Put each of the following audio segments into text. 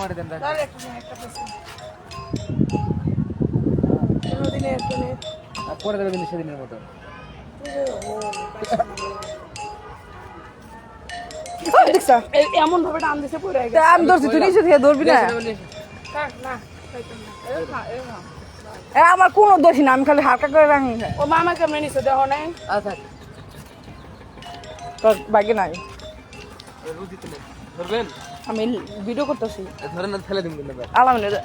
মারি দেন দাঁড়া একটা প্রশ্ন কোনদিনে একটু পরে দেবে কিন্তু সেদিনের মতো এমন ভাবে টান দিছে পড়ে গেছে আমি ধরছি তুই নিচে থেকে ধরবি না না আমার কোনো দোষী না আমি খালি হালকা করে রাখি ও মামা কেমন নিচে দেখো নাই আচ্ছা তোর বাগে নাই রুটি তুলে ধরবেন আমি ভিডিও করতেছি ধরেন না ফেলে দিন কিন্তু আলহামদুলিল্লাহ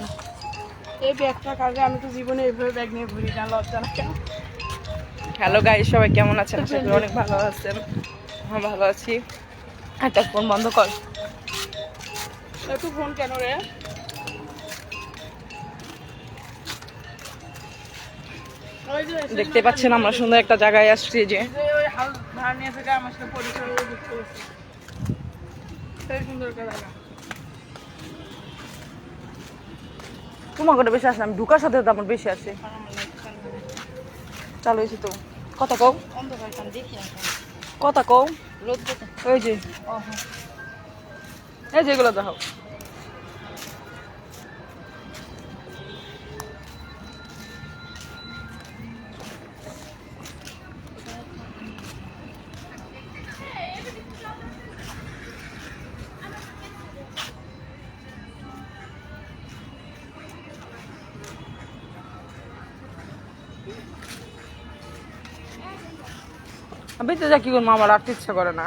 এই ব্যাগটা কাজে আমি তো জীবনে এইভাবে ব্যাগ নিয়ে ঘুরি না লজ্জা না কেন হ্যালো গাইস সবাই কেমন আছেন আশা করি অনেক ভালো আছেন হ্যাঁ ভালো আছি একটা ফোন বন্ধ কর তুই ফোন কেন রে দেখতে পাচ্ছেন আমরা সুন্দর একটা জায়গায় আসছি যে তোমার করে বেশি আসে আমি ঢুকার সাথে আমার বেশি আসে চালু হয়েছে তো কথা কও কথা কও ওই যে এই যেগুলো দেখো বেঁচে যা কি করবো আমার আর ইচ্ছা করে না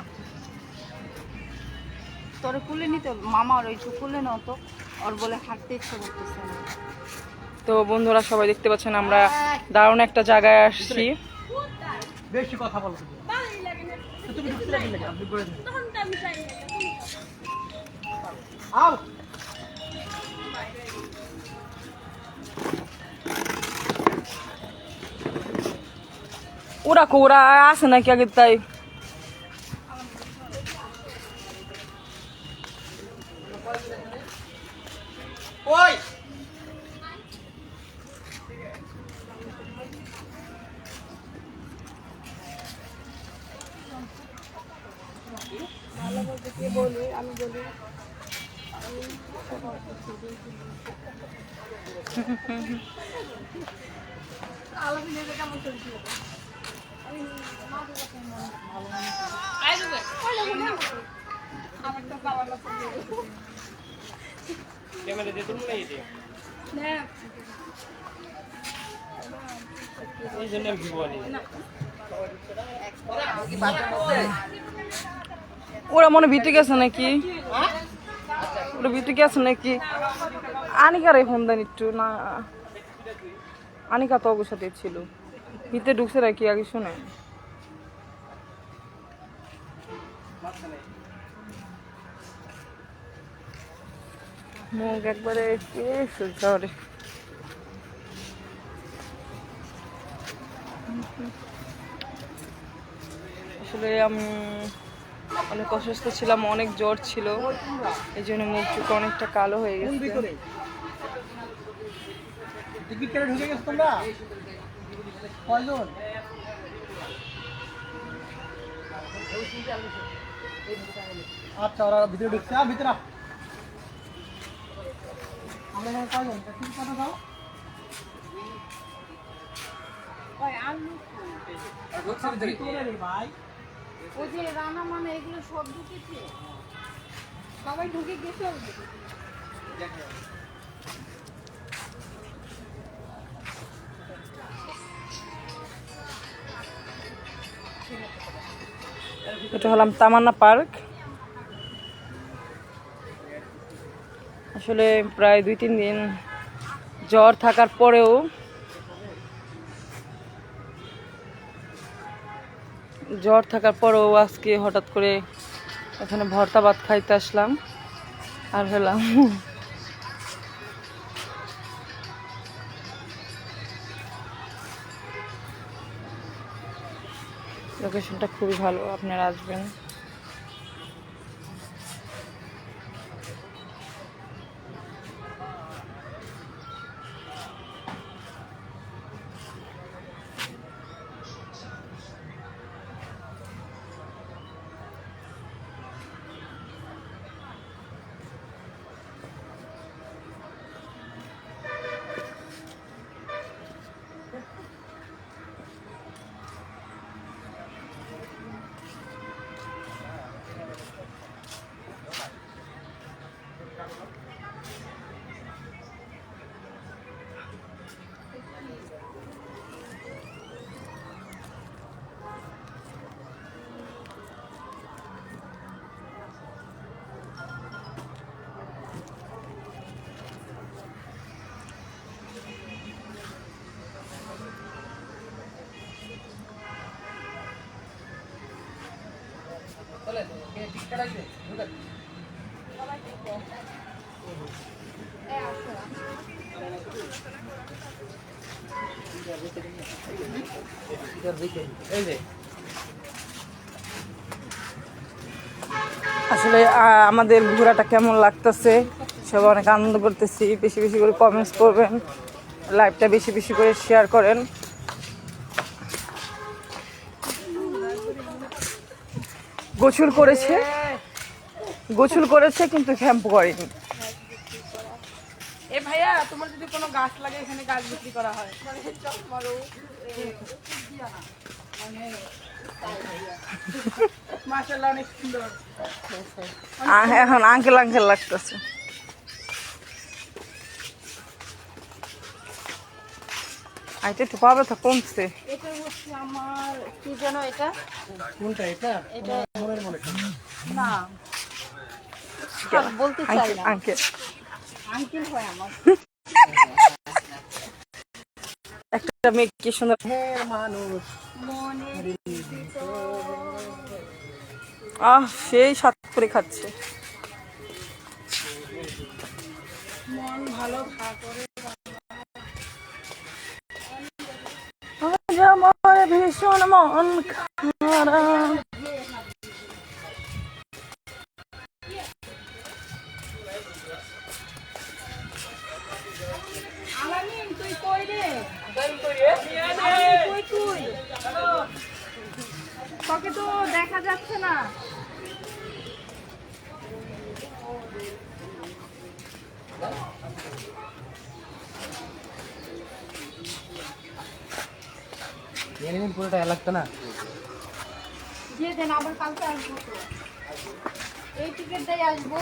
তোরে কুলে নিতে মামা আর একটু কুলে নাও তো ওর বলে হাঁটতে ইচ্ছা করতেছে না তো বন্ধুরা সবাই দেখতে পাচ্ছেন আমরা দারুণ একটা জায়গায় আসছি বেশি কথা বলো তুমি ঢুকতে লাগলে আপনি করে দিন আও ওরা আছে নাকি আগে তাই ওই আমি বলি ক্যামেরা দিয়ে তুলুন না এই দিয়ে এই জন্য আমি বলি ওরা মনে ভিতরে গেছে নাকি ওরা ভিতরে গেছে নাকি আনিকার ফোন দেন একটু না আনিকা তো ওর সাথে ছিল ভিতরে ঢুকছে নাকি আগে শুনে মুখ একবারে শহরে আসলে আমি অনেক অসুস্থ ছিলাম অনেক জ্বর ছিল এই জন্য মুখ চুখ অনেকটা কালো হয়ে গেছে টিকিট কেটে ঢুকে গেছো তোমরা কয়জন আচ্ছা ওরা ভিতরে ঢুকছে ভিতরে আমরা এখানে কয়জন টিকিট কত দাও ভাই ওই যে রান্না মানে এগুলো সব ঢুকেছে সবাই ঢুকে গেছে এটা হলাম তামান্না পার্ক আসলে প্রায় 2-3 দিন জ্বর থাকার পরেও আজকে হঠাৎ করে এখানে ভর্তা ভাত খাইতে আসলাম আর হলাম লোকেশনটা খুবই ভালো আপনারা আসবেন এই যে আসলে আমাদের ঘোরাটা কেমন লাগতেছে, সবাই অনেক আনন্দ করতেছি। বেশি বেশি করে কমেন্টস করবেন, লাইভটা বেশি বেশি করে শেয়ার করেন। গোসল করেছে কিন্তু ক্যাম্প করেনি। এ ভাইয়া, তোমার যদি কোনো গাছ লাগে এখানে গাছ বিক্রি করা হয়। মাশাআল্লাহ, অনেক সুন্দর। এখন আঙ্কেল লাগতেছে। আইতে তো পাবে তো কমছে। এটা হচ্ছে আমার কি যেন এটা কোনটা এটা? এটা মনের মনে না বলতে চাই না। আঙ্কেল আঙ্কেল হয় আমার। একটা মেয়ে কি সুন্দর মানুষ মনের সেই সাত করে খাচ্ছে। মন ভালো করে আজ আমার ভীষণ মন খারাপ। আলামিন তুই কই রে? আলামিন, তুই তোকে তো দেখা যাচ্ছে না। পুরোটা লাগতো না। দিয়ে দেন, আবার কালকে আসবো তো। এই টিকিট দিয়ে আসবো।